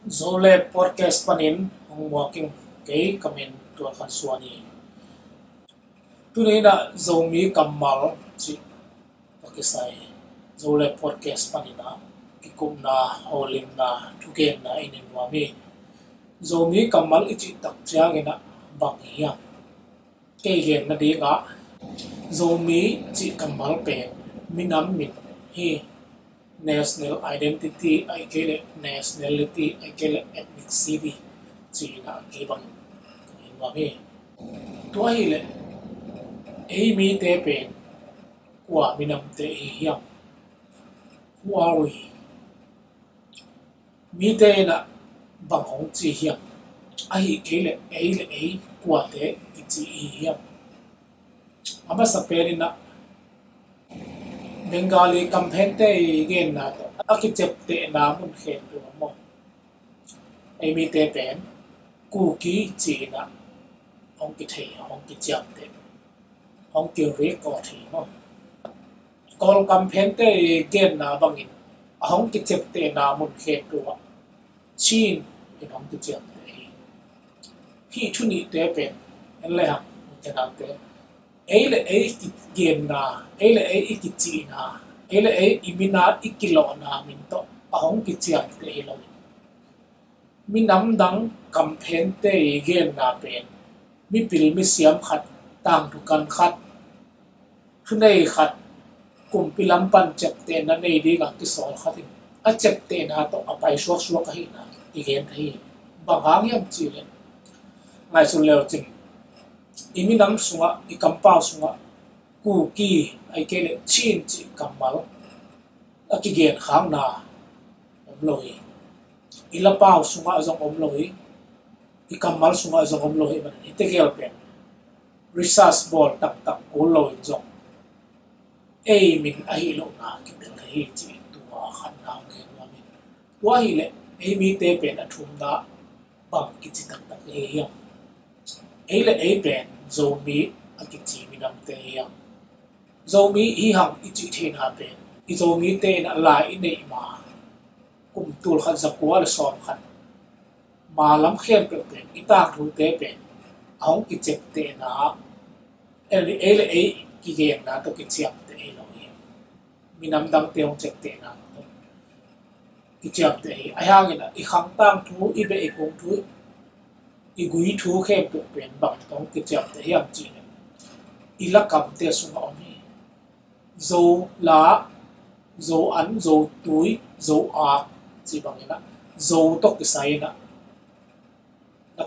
Zole podcast panin hong walking ke kamen tua kan suani. Tunai na zomi kamal si pakisai. Zole podcast panina kikum na holim na tugen na inin wami. Zomi kamal ichi tak chiang ina bang hiya. Ke gen na di nga zomi chi kamal pen minam min hi national identity ai kele nationality ai kele ethnicity china ke bang wa me to hi le ei mi te pen kwa minam te hiam huawei mi te na bang hong chi hiam ai kele ei le ei kwa te chi hiam ama sa perina Bengali kampente gen na to akicep te na mun khen tu mo ai mi te pen ku ki chi na hong ki thei hong ki chap te hong ki re ko thei mo kol kampente gen na bangin hong ki chep te na mun khen tu chin in hong ki chap te hi thuni te pen en le ha chana te ấy là ấy kiền na ấy là ấy cái chi na ấy là ấy imina ikilo na min to ahong ki chiang te lo mi nam dang campaign te gen na pen mi pil mi siam khat tang tu kan khat thunei khat kum pilam pan chep te na nei di ga ki sol khatin a chep te na to apai suak suak ka hi na igen hi bang yam chi le ngai sun leo chin imi nam sunga ikampau sunga ku ki ai kele chin chi kamal akigen khang na omloi ilapau sunga azong omloi ikamal sunga azong omloi man itegel pen research ball tak tak ko loi jong ei min ai lo na ki bel hi chi tua khan na ke wa min wa hi le ei mi te pen athum da bang ki chi tak tak he hiam ấy là ấy bèn dầu mí ở cái gì mình nằm tê hiang dầu mí ý hằng ý chỉ thiên hạ bèn ý dầu mí tê nã lại ý nệ mà cùng tuột khăn giặc quá là sòm khăn mà lắm khen bèn ý tang thu tê bèn ông cái chép tê nã ấy là ấy cái ghen nã tôi cái chép tê rồi mình nằm đằng tê ông chép tê nã cái chép tê ai hang nã ý khang tang thu ý bệ cùng thu igui thu khem pe pen bang tong ki chap te hiam chi ne ila kam te sunga omi zo la zo an zo tui zo a chi bang ina zo to ki sai na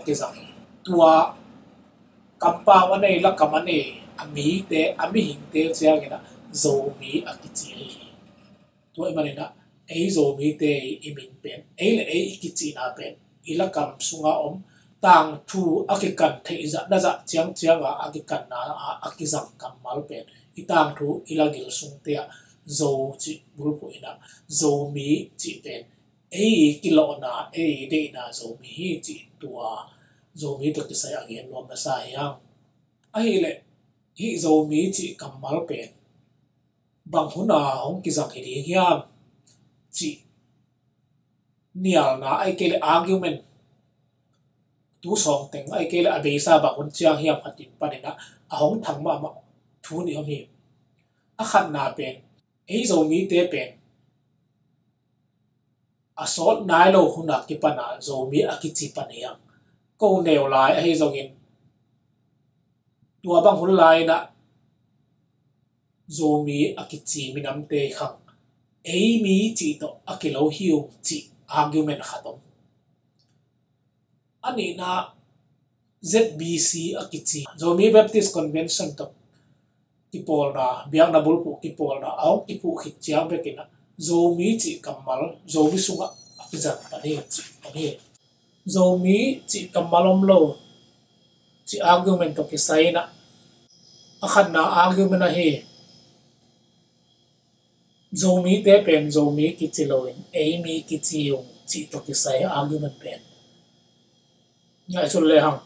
ki zang tua kampa wa nei la kam ane ami te ami hing te chia ina zo mi a ki chi tu ai manina ei zo mi te imin pen ei le ei ki chi na pen ila kam sunga om tang thu akikan thei za da za chiang chiang a akikan na akizang kamal pen itang thu ilagil sung te zo chi bul po ina zo mi chi pen ei kilo na ei de na zo mi hi chi tua zo mi to ki sai again lom na sa yang ai le hi zo mi chi kamal pen bang huna hong ki zang hi hiam chi nial na ai ke le argument tu song teng ai kele abesa ba hun chiang hiam hatin panena ahong thangma ma thu ni ami a khat na pen ei zo mi te pen a sot nai lo huna ki pana zo mi a ki chi paniam ko neu lai a hei zongin tua bang hun lai na zo mi a ki chi minam te khang ei mi chi to a ki lo hiu chi argument khatom ani na ZBC akichi Zomi Baptist Convention to kipol na biang na bulpu kipol na au ipu khitchiang bekina Zomi chi kamal Zomi sunga akizan pani chi ani Zomi chi kamalom lo chi argument to kisaina akhan na argument na he Zomi te pen Zomi kichiloin Amy kichiyong chi to kisai argument pen ngay sur le hang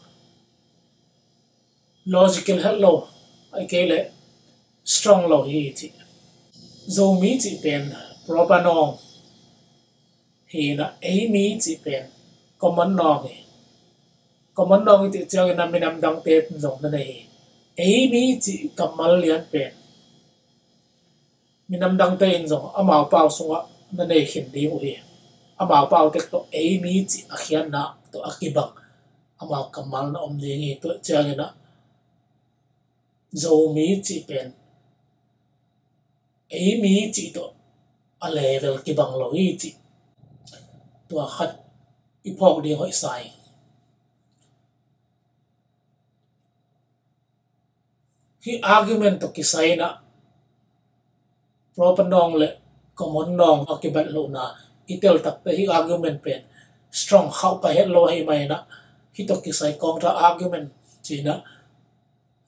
logical hello ai kele strong lo hi chi zo mi chi pen propanong hi na ei mi chi pen common nong common nong ti chang na minam dang te zong na nei ei mi chi kamal lian pen minam dang te in zong amao pau sunga na nei hin di u hi amao pau tek to ei mi chi a khian na to akibang amao kamal na om ni ngi to chang na zo mi chi pen ei mi chi to a level kibang lo hi chi to khat ipok di hoi sai hi argument to kisai na proper nong le common nong akibat lo na itel tak te hi argument pen strong how pa het lo hi mai na hi to kisai kontra argument china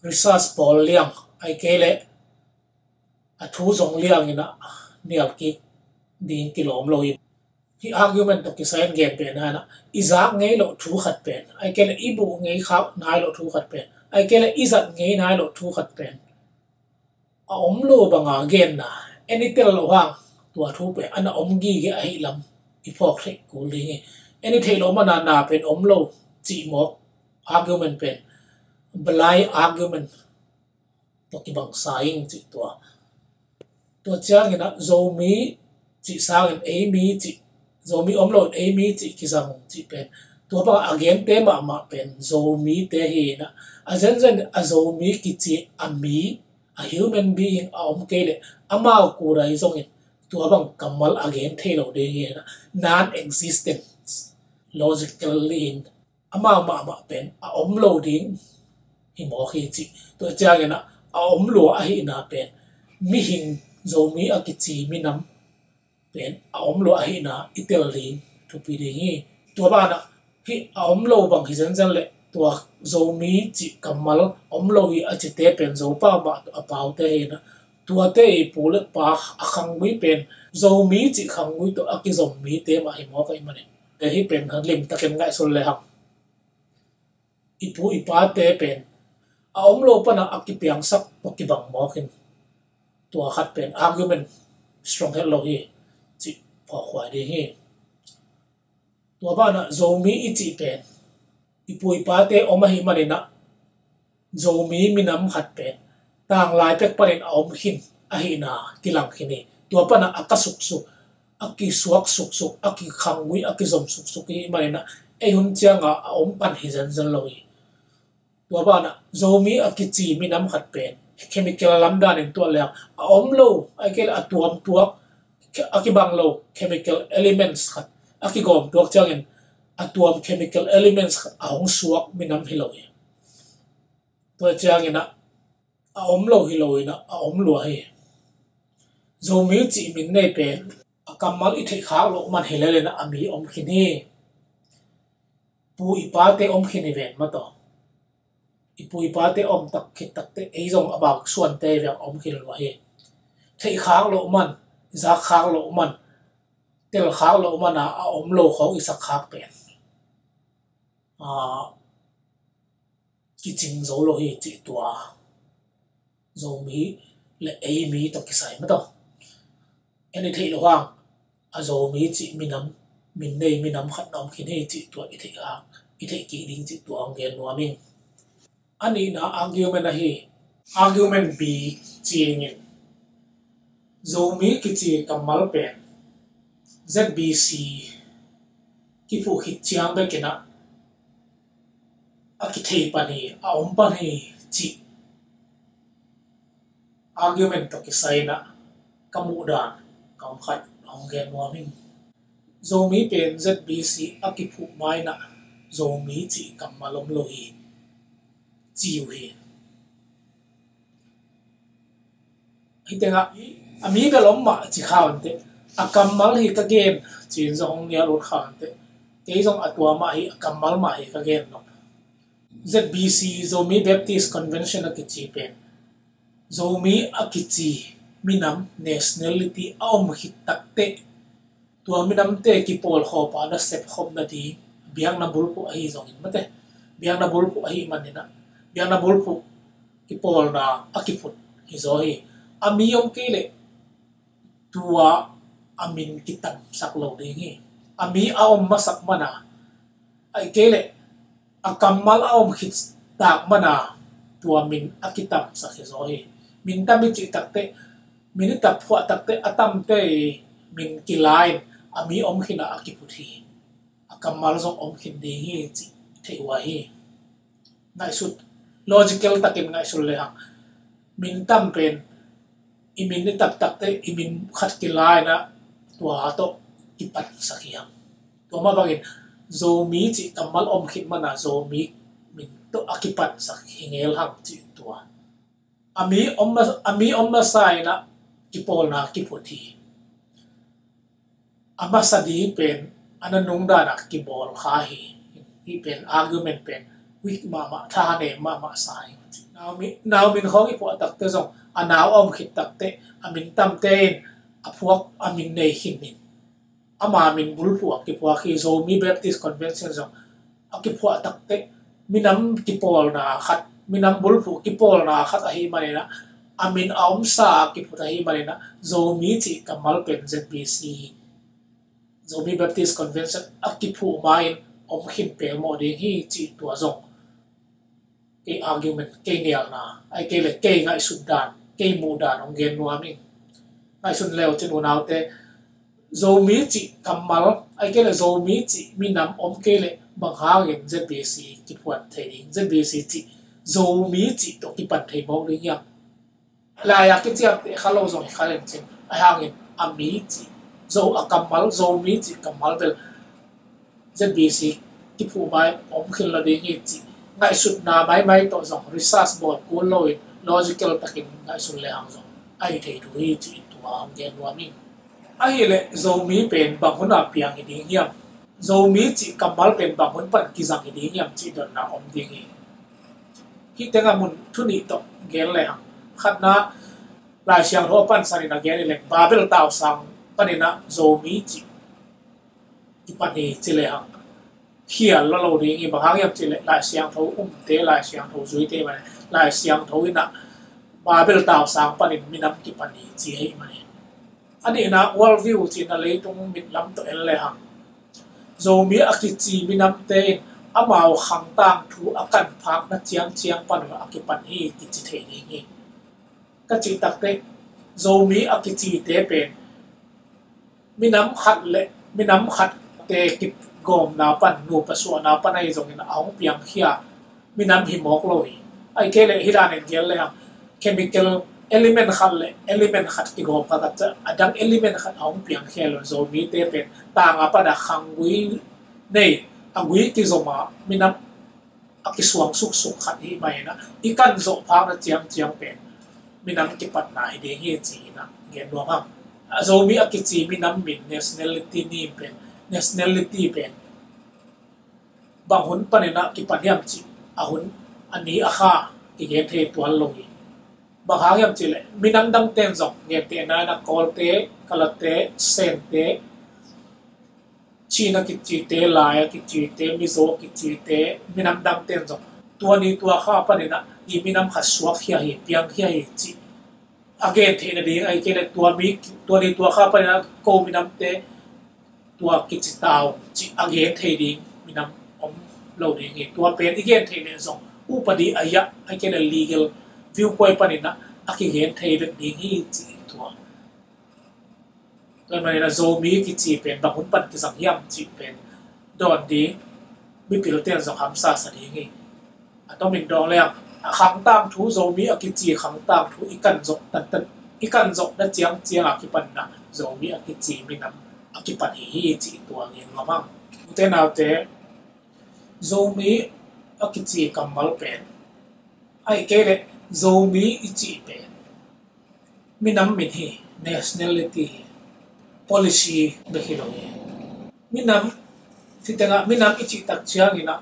research pol liang ai kele a thu zong liang ina nial ki ding kilom lo hi argument to kisai gen pen na izak ngei lo thu khat pen ai kele ibu ngei khap nai lo thu khat pen ai kele izat ngei nai lo thu khat pen a om lo banga gen na anytel lo hang tua thu pe ana om gi ge ai lam ipok the ku li any thei lo mana na pen om lo chi mo argument pen balai argument to ki bang saing chi tua chang ina zo mi chi sang en a mi chi zo mi om lo a mi chi ki sang chi pen tua ba again te ma pen zo mi te hi na a zen a zo mi ki chi a mi a human being a om ke le amao ku rai zong in tua bang kamal again the lo de hi na non existent logically in amao ma pen a om lo ding hi mo khi chi to chang na a om lo a hi na pen mi hing zo mi a ki chi mi nam pen a om lo a hi na itel ling thu pi de hi tua ba na hi a om lo bang hi zen le tua zo mi chi kamal om lo hi a chi te pen zo pa ma a pau te hi na tua te pu le pa a khang mi pen zo mi chi khang mi to a ki zo mi te ma hi mo kai ma ne de hi pen han lim ta ken ngai sol le ha ipu ipa te pen a om lo pa na a ki piang sak to ki bang mo kin tua khat pen argument strong het lo hi chi pho khwai de hi tua ba na zo mi i chi pen ipui pa te oma hi manina zo mi minam khat pen tang lai pek parin om hin a hi na kilang khini tua pa na akasuk su aki suak suk aki khangui aki zom suk hi manina e hun changa om pan hi zan lo hi tua ba na zo mi aki chi minam khat pen chemical lamdan in tua le a om lo ai kel atuam tuak aki bang lo chemical elements khat aki gom tuak changin atuam chemical elements a hong suak minam hiloi to changina a om lo hiloi na a om lo hi zo mi chi min nei pe a kamal i thei khak lo man helele na ami om khini pu ipa te om khini ven ma to ipui pa te om tak khit tak te ei zong abak suan te vek om khil lo hi thei khak lo man za khak lo man tel khak lo man a om lo kho i sak khak pen ki ching zo lo hi chi tua zo mi le ei mi to ki sai ma to any thei lo hang a zo mi chi minam min nei minam khat nom khin hei chi tua i thei ki ding chi tua ang gen no ming ani na argument na hi argument b chieng in zo mi ki chi kamal pen zbc ki pu hit chiang be kina aki thei pani a om pan hi chi argument to ki sai na kamu dan kam khat ong gen no ming zo mi pen zbc aki pu mai na zo mi chi kamalom lo hi chiu hi hitenga ami belom ma chi khawn te akamal hi ka gen chin zong nia lo khan te ke zong atwa ma hi akamal ma hi ka gen no zbc zomi baptist convention a kichi pen zomi a kichi minam nationality aum hit takte tua minam te ki pol kho pa na sep khom na di biang na bulpu ahi zong in mate biang na bulpu ahi manina biang na bulpu ki pol na akiput hi zo hi ami yom kele tua amin kitam saklo de ngi ami aom masak mana ai kele akamal aom khit tak mana tua min akitam sakhi zo hi min tamit chi takte min tap phwa takte atam te min kilain ami om khina akiputhi akamal zo om khin de hi chi theiwa hi ngai sut logical takin ngai sul le hang min tam pen imin ni tap takte imin khat kilai na tua to ipat sakhiam to ma bagin zo mi chi kamal om khit mana zo mi min to akipat sak hingel hang chi tua ami om na sai na kipol na kiputhi ama sadi pen ananung da na kibol kha hi pen argument pen weak mama tha ne mama sai now min khong ipo takte zong anaw om khit takte amin tam ten aphuak amin nei hinin ama min bulpuak ki puak hi zo mi baptist convention zong akipua takte minam kipol na khat minam bulpu kipol na khat ahi manina amin aum sa kiputa hi manina zo mi chi kamal pen ZBC zo mi baptist convention akipu main om khin pel mo de hi chi tua zong ke argument ke nial na ai ke le ke ngai sudan ke mu dan ong gen nuami ngai sun leo chen unaute zo mi chi kamal ai ke le zo mi chi minam om ke le bang ha gen ZBC ki puat thei ZBC chi zo mi chi to ki pan thei mo le nya la ya ke chiam te khalo zo khalen chen ai ha gen ami chi zo akamal zo mi chi kamal bel ZBC ki pu mai om khil la de hi chi ngai sut na mai to zong research board ko loi logical takin ngai sun le hang zo ai thei du hi chi tu am gen nuami ai le zo mi pen bang huna piang hi ding hiam zo mi chi kamal pen bang hun pan ki jang hi ding hiam chi don na om ding hi tenga mun thuni to gel le hang khat na la siang ro pan sari na gel le babel taw sang panina zo mi chi ki pan hi chi le hang hial lo lo ding hi bang hang yam chi le la siang tho te la siang tho zui te ma la siang tho ina babel taw sang panin minam ki pan hi chi hi ma ani na world view chi na le tung mit lam to el le hang zo mi akichi minam te amao khang tang thu akan phak na chiang pan akipan hi ki chi the ni hi ka chi tak te zo mi akichi te pen minam khat te ki gom na pan nu pasu na pan ai zong na aung piang khia minam hi mok loi ai ke le hiran en gel le chemical element khat ki gom ka ta adang element khat aung piang khia lo zo mi te pen ta nga pa da khangui nei agui ki zoma minam akisuang suk khat hi mai na ikan zo pha na chiang pen minam ki pat na hi de hi chi na gen do ma zo mi akichi minam min nationality ni pen nationality pen bahun panena ki panyam chi ahun ani akha ki gen the twal loi bahayam chile minang dang ten zong nge te na kolte kalate sente china ki chi te laya ki chi te mizo ki chi te minam dang ten zong tua ni tua kha panena i minam khaswa khia hi piang khia hi chi again the na ding ai kele tua ni tua kha panena ko minam te tua ki chi taw chi again the ding minam om lo ding hi tua pen again the ne zong upadi aya ai kele legal viewpoint panina aki gen thei bek ding hi chi tua toy manina zo mi ki chi pen ba hun pan ki sang yam chi pen don di mi pil ten zo ham sa sa ding hi atom min dong le khang tang thu zo mi aki chi khang tang thu ikan zo tan ikan zo na chiang aki pan na zo mi aki chi mi nam aki pan hi chi tua ngen lo mang te naw te zo mi aki chi kamal pen ai kele zo mi ichi pen minam min hi nationality policy behilo minam sitenga minam ichi tak chiang ina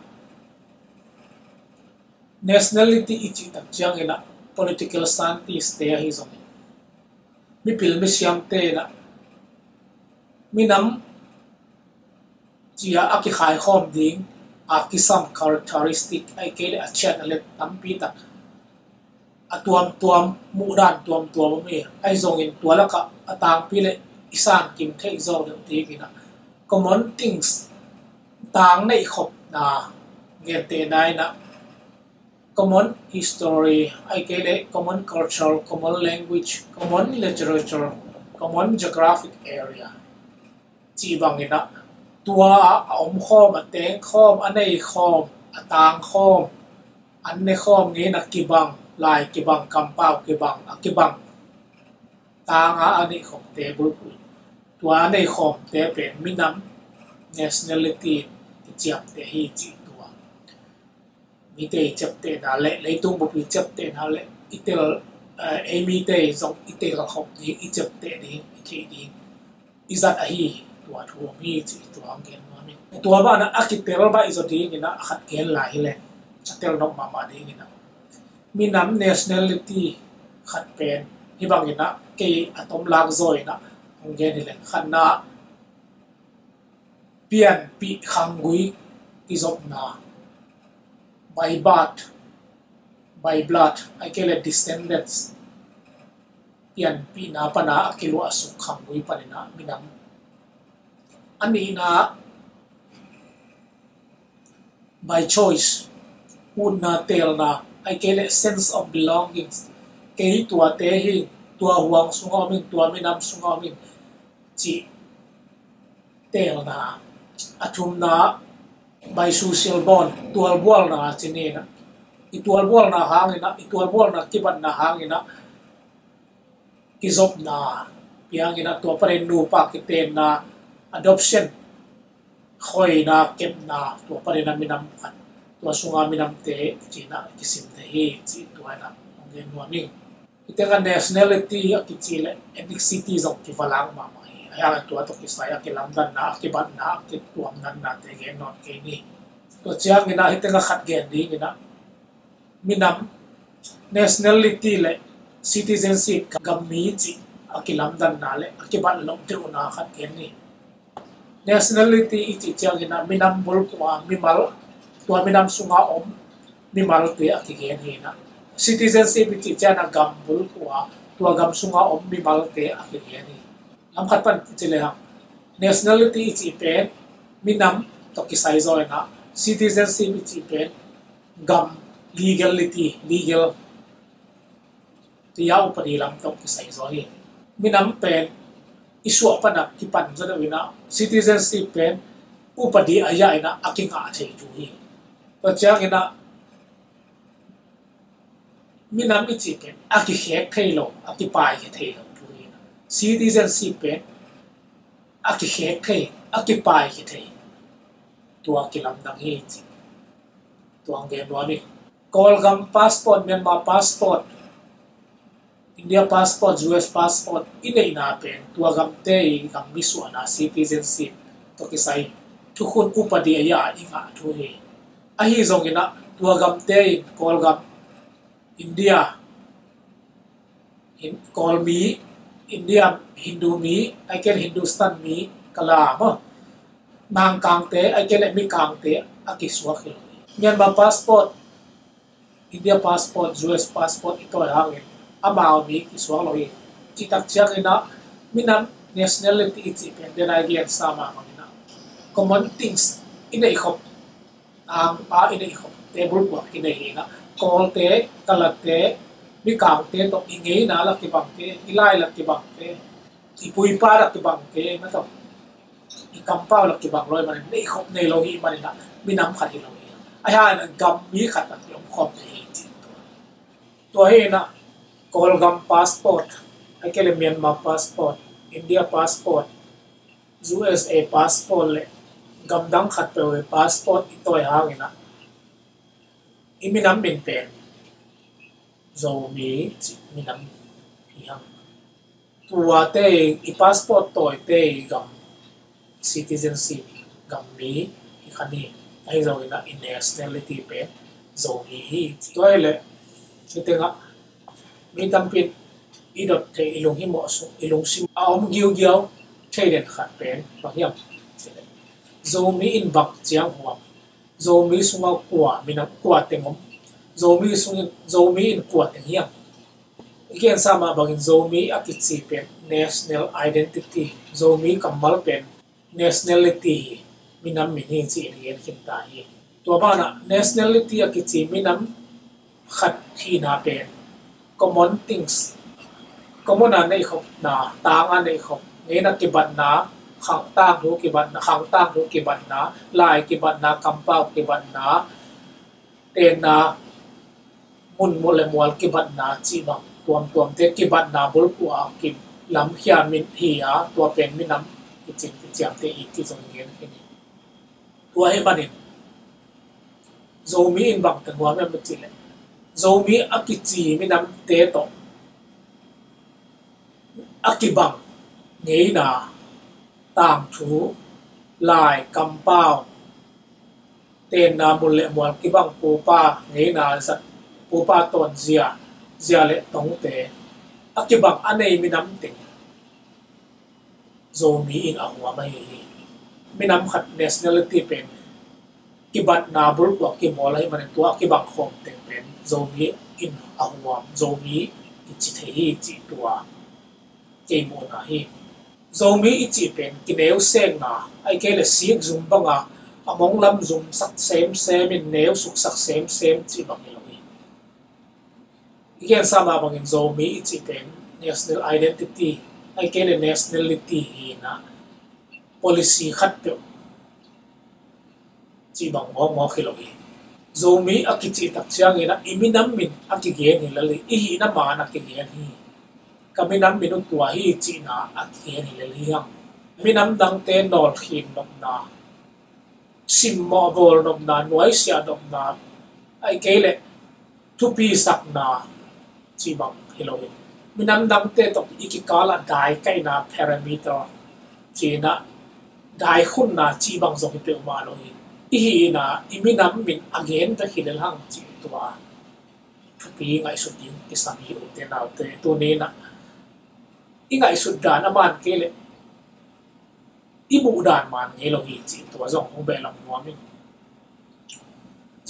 nationality ichi tak chiang ina political scientist te hi zong mi pil mi siam te na minam chia aki khai khom ding aki some characteristic ai kele a chat ale tampi tak tuam mudan tuam me ai zong in tuala ka atang pile isan kim thei zo de ti kina common things tang nei khop na gen te nai na common history ai ke le common culture common language common literature common geographic area chi bang ina tua om khom ateng khom anei khom atang khom anne khom nge na kibang lai kibang kampau kibang tanga ani khom te bul pu tua nei khom te pen minam nationality ti chiap te hi chi tua mi te chap te na le tung bu pi chap te na le itel ai mi te zong itel khom ni I chap te ni ke ni izat a hi tua thu mi chi tua gen ma mi tua ba na akitel ba izoti ni na khat gen lai le chatel nok ma ni ni na minam nationality khat pen hi bang ina ke atom lag zoi na gen ni le khan na pian pi khangui izop na by birth by blood ai ke le descendants pian pi na pa na akilo asuk khangui pa na minam ani na by choice un na tel na ai ke le sense of belonging ke tua te hi tua huang sunga min tua minam sunga min chi tel na athum na by social bond tual bual na chine na itual bual na hangina itual bual na kiban na hangina kizop na piangina tua pare nu pa kiten na adoption khoi na kep na tua pare na minam khat tua sunga minam te china kisim te hi chi tua na ngen wa mi itenga nationality akichile ethnicity zok ki valang ma mai aya tua to ki saya ki lamdan na ki ban na ki tuam nan na te gen not ke ni to chiang ina itenga khat gen ni ina minam nationality le citizenship gam mi chi akilam dan na le akiban lom te una khat gen ni nationality ichi chiang ina minam bul kwa mimal tua minam sunga om mimal te akigen ni na citizenship ichi chana gam bul kwa tua gam sunga om mimal te akigen ni lam khat pan chile ha nationality ichi pen minam to kisai zo na citizenship ichi pen gam legality legal ti yau padi lam tok ki sai zo hi minam pen isu pana ki pan zo da wina citizenship pen upadi aya ina akinga thei chu hi to chang ina minam ichi pen aki khek thei lo aki pai ki thei lo chu hi citizenship pen aki khek thei aki pai ki thei tua ki lam dang hi chi tuang ge no ni Kolgam passport, Myanmar passport, India passport, US passport, ina pen tua gam te gam misu na citizenship to kisai thukhun upadi ya inga thu he ahi zong ina tua gam te Kolgam India in call me India Hindu mi I can Hindustan mi kala ma nang kang te I can mi kang te akiswa khilo Myanmar passport India passport, US passport ito hangin amao mi kiswa lohi chitak chiang ina minam nationality iti pen then again sama mangina common things ina ikhop ang ina ikhop table work ina hina call te kalate mi kang te to ingay na la kibang te ilai la kibang te ipui pa la kibang te na to ikampaw la kibang loy man ni ikhop nei lohi man na minam khati lohi ayan gam mi khat na yom khop te to he na Kolgam passport ai kele Myanmar passport India passport USA passport le gam dang khat pe passport itoy hangina iminam min pen zo mi minam yang tua te I passport toy te gam citizenship gam mi I khani ai zo ina in nationality pe zo mi hi toy le itenga mi tampin idot te ilung hi mo so ilung sim aom giu giu te den khat pen pa hiam zo mi in bak chiang huam zo mi sunga kwa minam kwa tengom zo mi in kwa teng hiam again sama bangin zo mi akitsi pen national identity zo mi kamal pen nationality minam min hi chi hian hin ta hi tua bana nationality a ki chi minam khat hi na pen common things common an nei khop na tang an nei khop nge na ki ban na khang tang ru ki ban na khang tang ru ki ban na lai ki ban na kampau ki ban na ten na mun mole mual ki ban na chi bang tuam te ki ban na bul pu a ki lam hian min hi a tua pen minam ki chin ki chiam te i ki jong ngen ki ni tua he banin zomi in bang tan wa me ma chi le zomi akichi minam te to akibang ngei na tang thu lai kampao ten na mule mual kibang pupa ngei na zat pupa ton zia le tong te akibang anei minam ting zomi in ahwa mai minam khat nationality pen kibat na bul ko ki molai man to akibang khom te pen zomi in ahwa zomi chi thei chi tua ke mo na hi zomi ichi pen kineu seng na ai ke le siek zum banga among lam zum sak sem in neu suk sak sem chi bang hi igen sama bangin zomi ichi pen national identity ai ke le nationality hi na policy khat pe chi bang mo khiloi zomi akichi tak chiang ina iminam min akigen hi lali I hi na ma na ki gen hi kaminam minut tua hi chi na akigen hi lali yang minam dang te nol khin nom na sim mo bol nom na noi sia nom na ai ke le thu pi sak na chi bang hiloi minam dang te to ikikala dai kai na parameter chi na dai khun na chi bang zo hi pe ma loi I hi na iminam min again ta hilal hang chi tua thu pi ngai su ding ki sam hi u te na te tu ne na I ngai su dan aman ke le I mu dan man nge lo hi chi tua zong hong be lam nuam min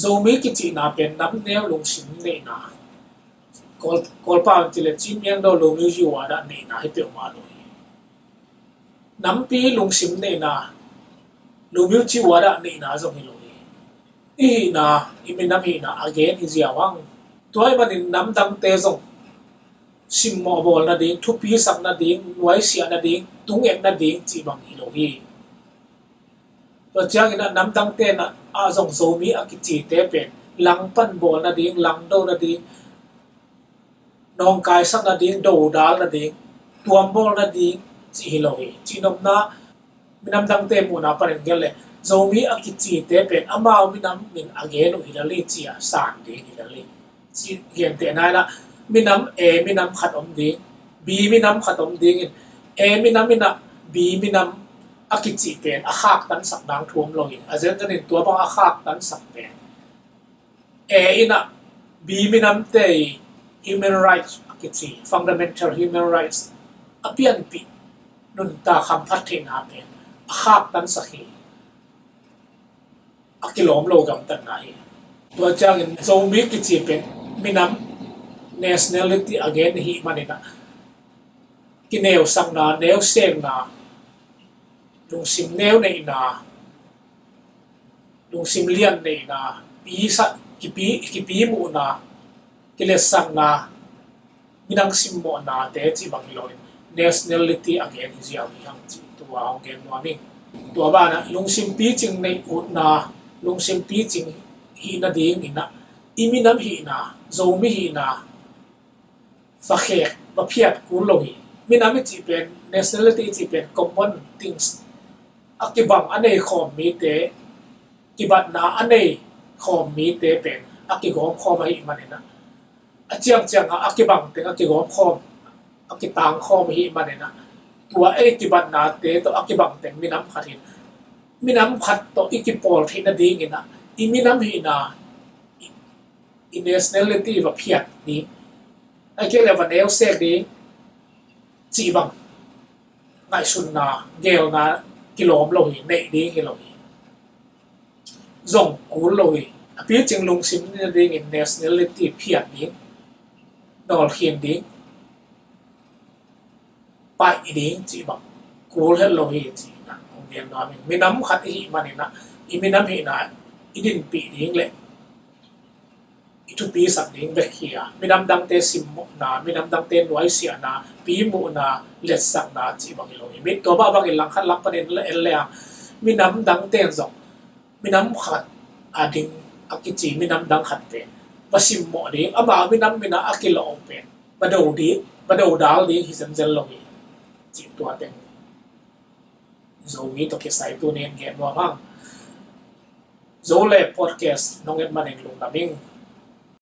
zo mi ki chi na pen nam neo lung sim ne na kol pa ti le chi myang do lo mu ji wa da ne na hi pe ma lo nam pi lung sim ne na lu miu chi wa da ne na zo hi lo I hi na iminam hi na again hi zia wang tuai ban in nam dang te zong sim mo bol na ding thu pi sak na ding nuai sia na ding tung ek na ding chi bang hi lo hi to chang ina nam dang te na a zong zo mi a ki chi te pen lang pan bol na ding lang do na ding nong kai sak na ding do dal na ding tuam bol na ding chi hi lo hi chi nom na minam dang te mu na parin gel le zomi akichi te pen ama minam min again u hilali chi a san ding hilali chi gen te na la minam minam khat om ding b minam khat om ding in minam mina b minam akichi pen a khak tan sak dang thuam lo in azen tan in tua bang a khak tan sak pen ina b minam te human rights akichi fundamental human rights apian pi nun ta kham phat the na pen khak tan sakhi akilom lo gam tan na hi tua chang in zomi ki chi pen minam nationality again hi manina kineu sang na neu sem na lung sim neu nei na lung sim lian nei na pi sa ki pi mu na kile sang na minang sim mo na te chi bang hiloin nationality again hi ziaw hi hang chi tua ong gen no mi tua ba na lung sim pi ching nei ut na lung sim pi ching hi na ding ina iminam hi na zomi hi na fa khek ba phiat ku lo hi minam chi pen nationality chi pen common things akibang anei khom mi te kibat na anei khom mi te pen akigom khom hi manina achiang akibang te akigom khom akitang khom hi manina tua kibat na te to akibang te minam khatin minam khat to ikipol thina ding ina iminam hi na nationality va phiat ni ai ke le va neu se ding chi bang ngai sun na gel na kilom lo hi nei ding hi lo hi zong ku lo hi api ching lung sim ni ding in nationality phiat ding nol khian ding pai ding chi bang ku he lo hi chi na เรียนน้อยมีน้ำขัดอีมันนี่นะอีมีน้ำเหนะอีดินปีดิ้งเลยอีทุปีสักดิ้งเบคียมีน้ำดังเตสิมนะมีน้ำดังเตนไว้เสียนะปีมูนะเล็ดสักนะจีบางอิโลมีตัวบ้าบางอิลังขัดลังประเด็นเอลเลยมีน้ำดังเตนสองมีน้ำขัดอาดิ้งอากิจีมีน้ำดังขัดเตนว่าสิมโมดิ้งอามามีน้ำมีน้ำอากิโลเป็นมาดูดีมาดูดาวดิ้งฮิซันเจลลงอีจีตัวเต็งzomi to ke sai tu nen ge no mang zo le podcast nong et manen lung naming